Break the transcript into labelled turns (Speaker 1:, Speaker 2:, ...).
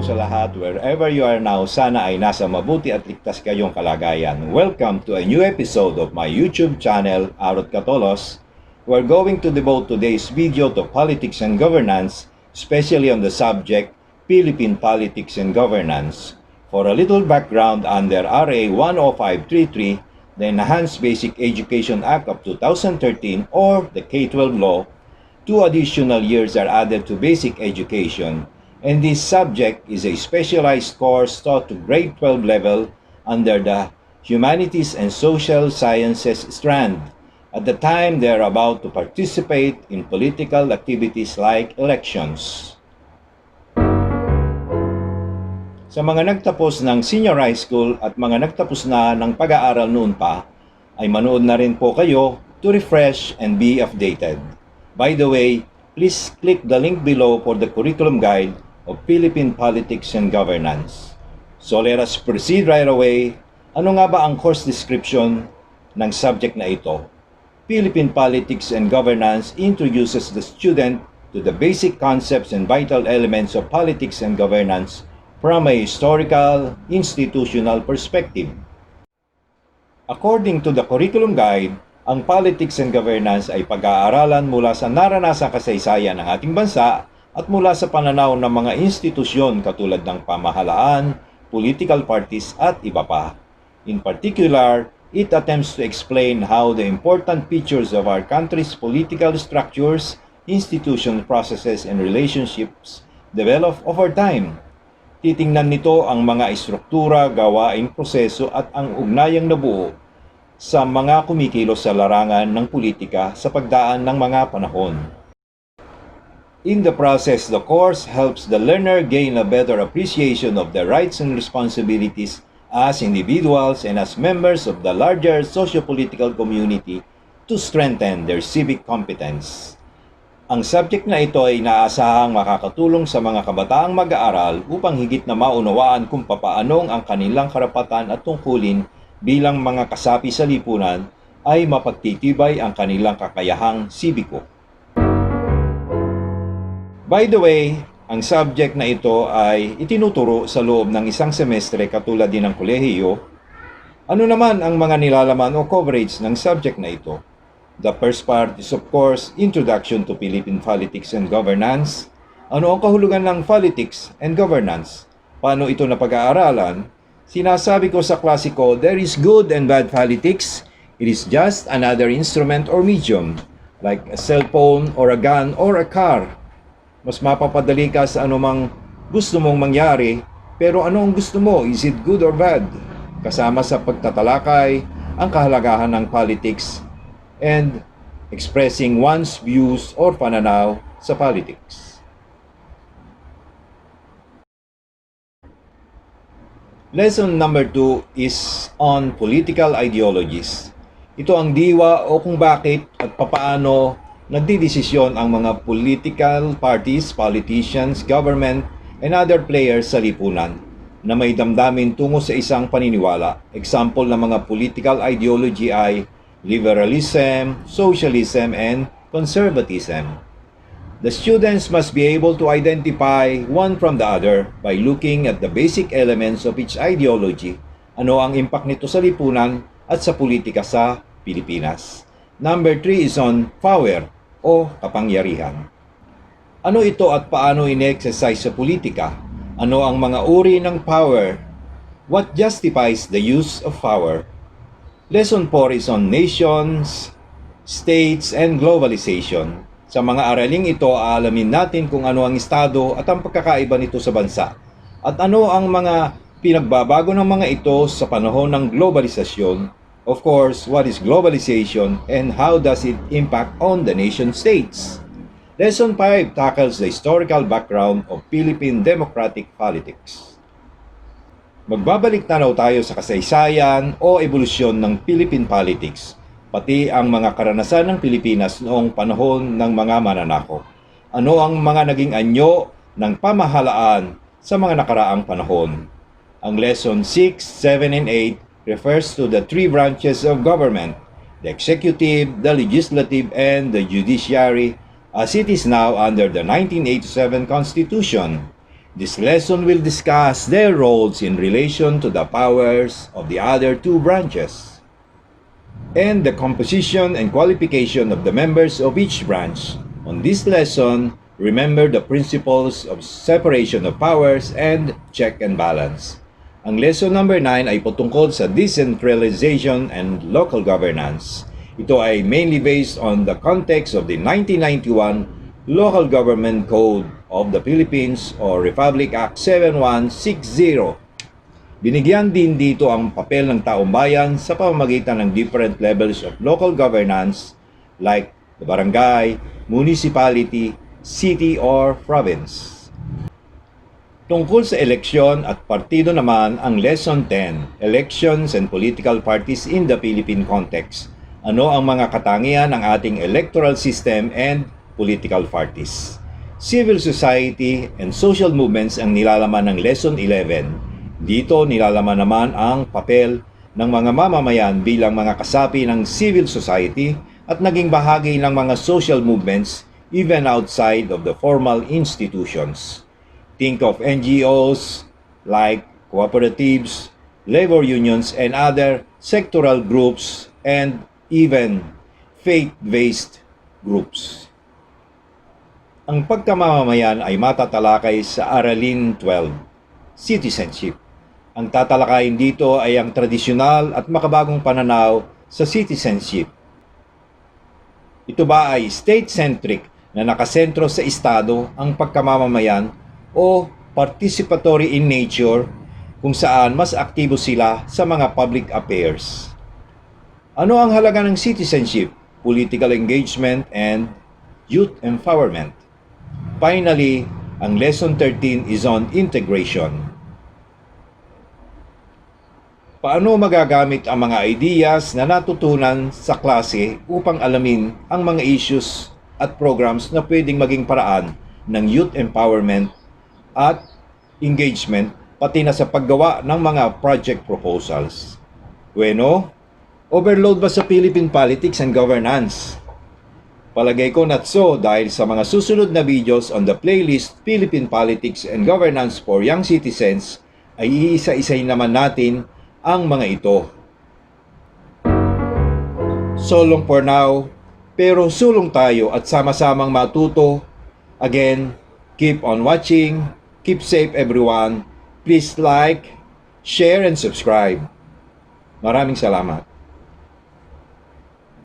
Speaker 1: po sa lahat, wherever you are now, sana ay nasa mabuti at ligtas kayong kalagayan. Welcome to a new episode of my YouTube channel, Arot Katolos. We're going to devote today's video to politics and governance, especially on the subject, Philippine politics and governance. For a little background, under RA 10533, the Enhanced Basic Education Act of 2013 or the K-12 law, 2 additional years are added to basic education, and this subject is a specialized course taught to grade 12 level under the Humanities and Social Sciences strand. At the time they are about to participate in political activities like elections. Sa mga nagtapos ng senior high school at mga nagtapos na ng pag-aaral noon pa, ay manood na rin po kayo to refresh and be updated. By the way, please click the link below for the curriculum guide of Philippine Politics and Governance. So let us proceed right away. Ano nga ba ang course description ng subject na ito? Philippine Politics and Governance introduces the student to the basic concepts and vital elements of politics and governance from a historical, institutional perspective. According to the curriculum guide, ang politics and governance ay pag-aaralan mula sa naranasang kasaysayan ng ating bansa at mula sa pananaw ng mga institusyon katulad ng pamahalaan, political parties at iba pa. In particular, it attempts to explain how the important features of our country's political structures, institution processes, and relationships develop over time. Titingnan nito ang mga istruktura, gawain, proseso at ang ugnayang nabuo sa mga kumikilos sa larangan ng politika sa pagdaan ng mga panahon. In the process, the course helps the learner gain a better appreciation of their rights and responsibilities as individuals and as members of the larger socio-political community to strengthen their civic competence. Ang subject na ito ay inaasahang makakatulong sa mga kabataang mag-aaral upang higit na maunawaan kung papaanong ang kanilang karapatan at tungkulin bilang mga kasapi sa lipunan ay mapagtitibay ang kanilang kakayahang sibiko. By the way, ang subject na ito ay itinuturo sa loob ng isang semestre katulad din ng kolehiyo. Ano naman ang mga nilalaman o coverage ng subject na ito? The first part is of course, Introduction to Philippine Politics and Governance. Ano ang kahulugan ng politics and governance? Paano ito napag-aaralan? Sinasabi ko sa klase ko, there is good and bad politics. It is just another instrument or medium, like a cellphone or a gun or a car. Mas mapapadali ka sa anumang gusto mong mangyari, pero ano ang gusto mo? Is it good or bad? Kasama sa pagtatalakay ang kahalagahan ng politics and expressing one's views or pananaw sa politics. Lesson number 2 is on political ideologies. Ito ang diwa o kung bakit at papaano nagdidesisyon ang mga political parties, politicians, government, and other players sa lipunan na may damdamin tungo sa isang paniniwala. Example ng mga political ideology ay liberalism, socialism, and conservatism. The students must be able to identify one from the other by looking at the basic elements of each ideology, ano ang impact nito sa lipunan at sa politika sa Pilipinas. Number 3 is on power o kapangyarihan. Ano ito at paano ine-exercise sa politika? Ano ang mga uri ng power? What justifies the use of power? Lesson 4 is on nations, states, and globalization. Sa mga araling ito, aalamin natin kung ano ang estado at ang pagkakaiba nito sa bansa. At ano ang mga pinagbabago ng mga ito sa panahon ng globalisasyon. Of course, what is globalization and how does it impact on the nation states? Lesson 5 tackles the historical background of Philippine democratic politics. Magbabalik tanaw tayo sa kasaysayan o ebolusyon ng Philippine politics, pati ang mga karanasan ng Pilipinas noong panahon ng mga mananakop. Ano ang mga naging anyo ng pamahalaan sa mga nakaraang panahon? Ang Lesson 6, 7, and 8 refers to the 3 branches of government, the executive, the legislative, and the judiciary, as it is now under the 1987 Constitution. This lesson will discuss their roles in relation to the powers of the other two branches and the composition and qualification of the members of each branch. On this lesson, remember the principles of separation of powers and check and balance. Ang lesson number 9 ay patungkol sa decentralization and local governance. Ito ay mainly based on the context of the 1991 Local Government Code of the Philippines or Republic Act 7160. Binigyan din dito ang papel ng taong bayan sa pamamagitan ng different levels of local governance like the barangay, municipality, city, or province. Tungkol sa eleksyon at partido naman ang Lesson 10, Elections and Political Parties in the Philippine Context. Ano ang mga katangian ng ating electoral system and political parties? Civil society and social movements ang nilalaman ng Lesson 11. Dito nilalaman naman ang papel ng mga mamamayan bilang mga kasapi ng civil society at naging bahagi ng mga social movements even outside of the formal institutions. Think of NGOs like cooperatives, labor unions, and other sectoral groups, and even faith-based groups. Ang pagkamamamayan ay matatalakay sa Aralin 12, Citizenship. Ang tatalakayin dito ay ang tradisyonal at makabagong pananaw sa citizenship. Ito ba ay state-centric na nakasentro sa estado ang pagkamamamayan o participatory in nature kung saan mas aktibo sila sa mga public affairs? Ano ang halaga ng citizenship, political engagement, and youth empowerment? Finally, ang Lesson 13 is on integration. Paano magagamit ang mga ideas na natutunan sa klase upang alamin ang mga issues at programs na pwedeng maging paraan ng youth empowerment at engagement pati na sa paggawa ng mga project proposals? Bueno, overload ba sa Philippine politics and governance? Palagay ko not so dahil sa mga susunod na videos on the playlist Philippine Politics and Governance for Young Citizens ay iisa-isahin naman natin ang mga ito. So long for now, pero sulong tayo at sama-samang matuto. Again, keep on watching. Keep safe everyone. Please like, share, and subscribe. Maraming salamat.